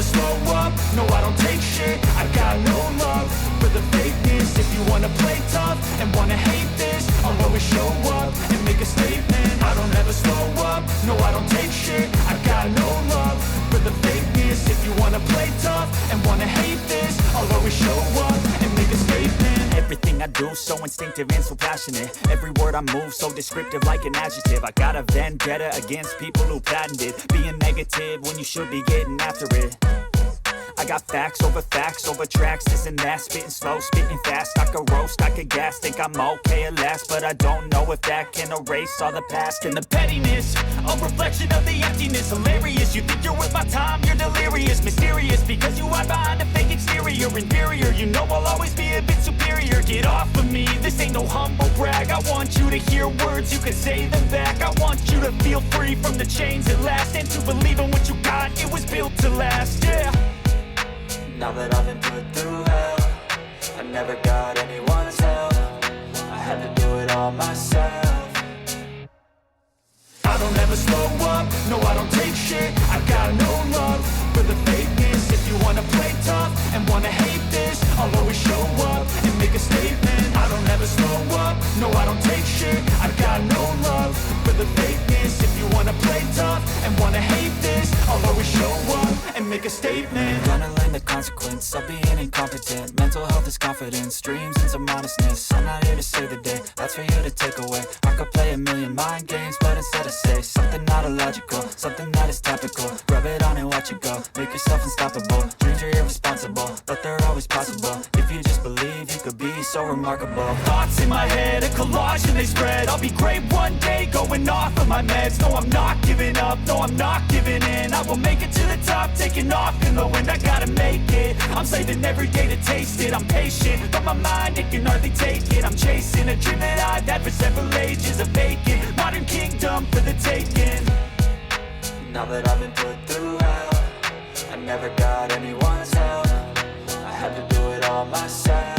never slow up, no I don't take shit. I got no love for the fakeness. If you wanna play tough and wanna hate this, I'll always show up and make a statement. I don't ever slow up, no I don't take shit. I got no love for the fakeness. If you wanna play tough and wanna hate this, I'll always show up and make a statement. Everything I do so instinctive and so passionate. Every word I move so descriptive like an adjective. I got a vendetta against people who patented being negative when you should be getting after it. I got facts over tracks, this and that. Spitting slow, spitting fast. I could roast, I could gas. Think I'm okay at last, but I don't know if that can erase all the past. And the pettiness, a reflection of the emptiness. Hilarious, you think you're worth my time, you're delirious. Mysterious, because you hide behind a fake exterior. Inferior, you know I'll always be a bit superior. Get off of me, this ain't no humble brag. I want you to hear words, you can say them back. I want you to feel free from the chains at last, and to believe in what you got, it was built to last, yeah. Now that I've been put through hell, I never got anyone's help. I had to do it all myself. I don't ever slow up, no I don't take shit. I got no love for the fakeness. If you wanna play tough and wanna hate this, I'll always show up and make a statement. I don't ever slow up, no I don't take shit. I got no love for the fakeness. If you wanna play tough and wanna hate this, I'll always show up and make a statement. Gonna learn the consequence of being incompetent. Mental health is confidence, dreams and some honestness. I'm not here to save the day, that's for you to take away. I could play a million mind games, but instead I say something not illogical, something that is topical. Rub it on and watch it go, make yourself unstoppable. Dreams are irresponsible, but they're always possible. If you just believe, you could be so remarkable. Thoughts in my head, a collage and they spread. I'll be great one day, going off of my meds. No, I'm not giving up, no, I'm not giving in. I will make it to the top, taking off in the wind. I gotta make it, I'm saving every day to taste it. I'm patient, but my mind, it can hardly take it. I'm chasing a dream that I've had for several ages. A vacant, modern kingdom for the taking. Now that I've been put through hell, I never got anyone's help. I had to do it all myself.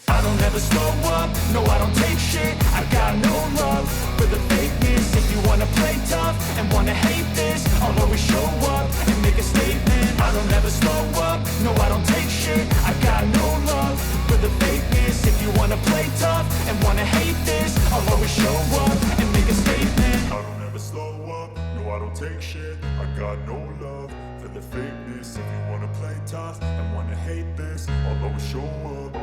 I don't ever slow up, no I don't take shit. I got no love for the fakeness. If you wanna play tough and wanna hate this, I'll always show up and make a statement. I don't ever slow up, no I don't take shit. I got no love for the fakeness. If you wanna play tough and wanna hate this, I'll always show up and make a statement. I don't ever slow up, no I don't take shit. I got no love for the fakeness. If you wanna play tough and wanna hate this, I'll always show up.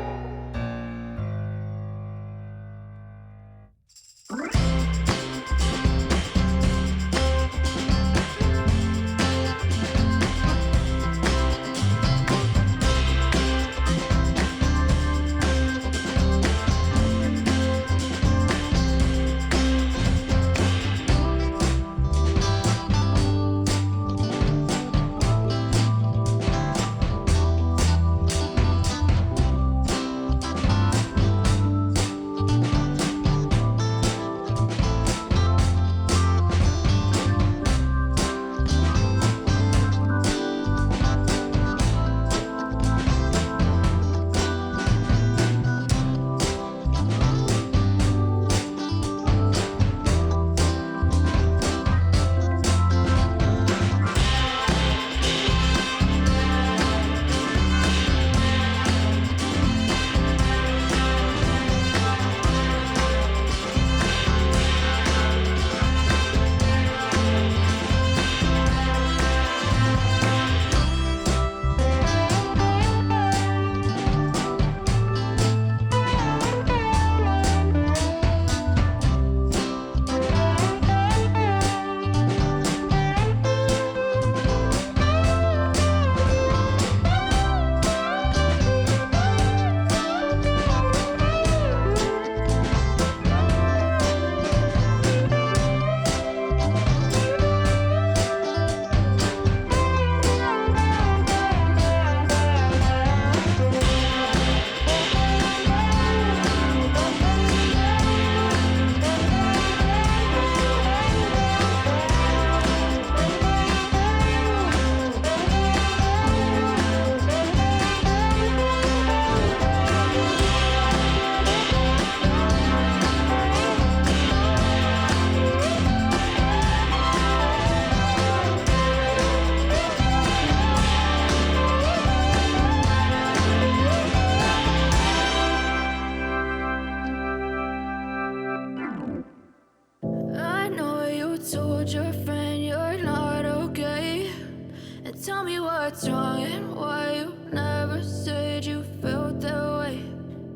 tell me what's wrong and why you never said you felt that way.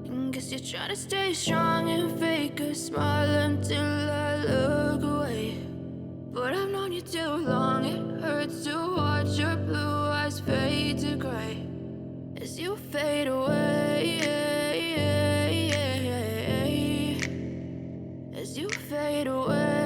And guess you're trying to stay strong and fake a smile until I look away. But I've known you too long, it hurts to watch your blue eyes fade to gray as you fade away, as you fade away.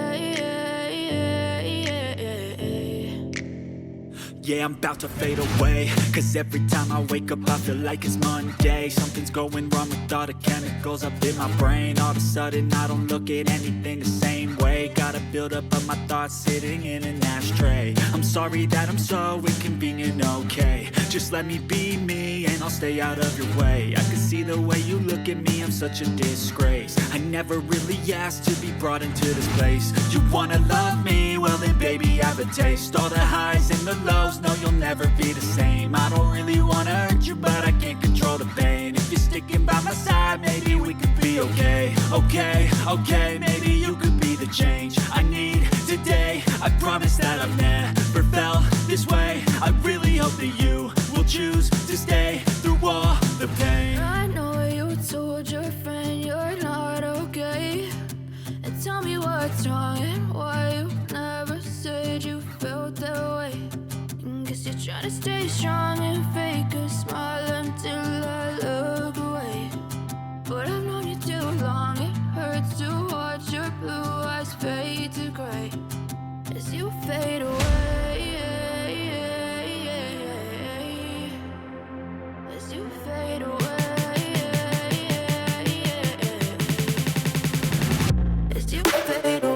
Yeah, I'm about to fade away, cause every time I wake up I feel like it's Monday. Something's going wrong with all the chemicals up in my brain. All of a sudden I don't look at anything the same way. Got a build-up of my thoughts sitting in an ashtray. I'm sorry that I'm so inconvenient, okay. Just let me be me and I'll stay out of your way. I can see the way you look at me, I'm such a disgrace. I never really asked to be brought into this place. You wanna love me? Well then baby I have a taste. All the highs and the lows, no you'll never be the same. I don't really wanna hurt you but I can't control the pain. If you're sticking by my side maybe we could be okay. Okay, maybe you could be the change I need today. I promise that I've never felt this way. I really hope that you will choose to stay through all the pain. I know you told your friend you're not okay, and tell me what's wrong and why you never said you felt that way. And guess you're trying to stay strong and fake a smile until I look away. But I've known you too long, it hurts to watch your blue eyes fade to gray as you fade away, as you fade away, as you fade away.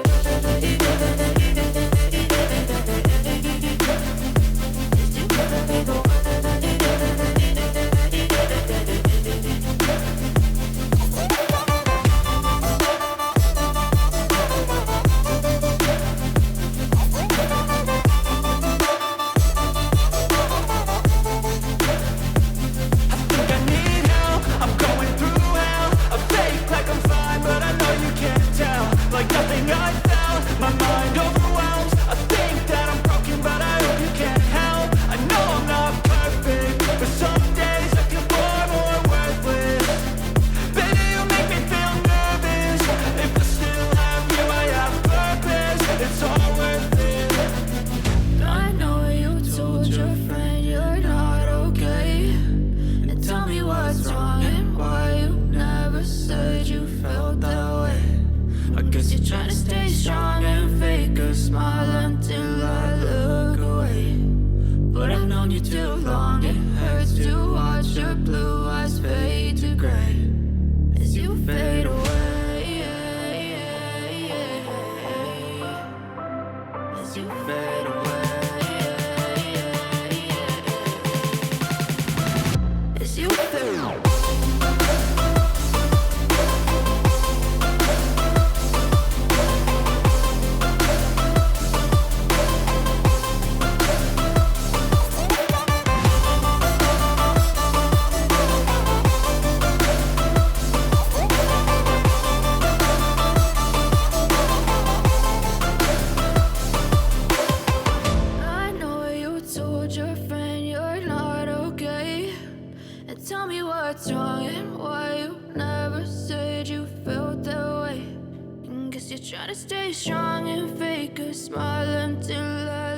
Trying to stay strong and fake a smile until I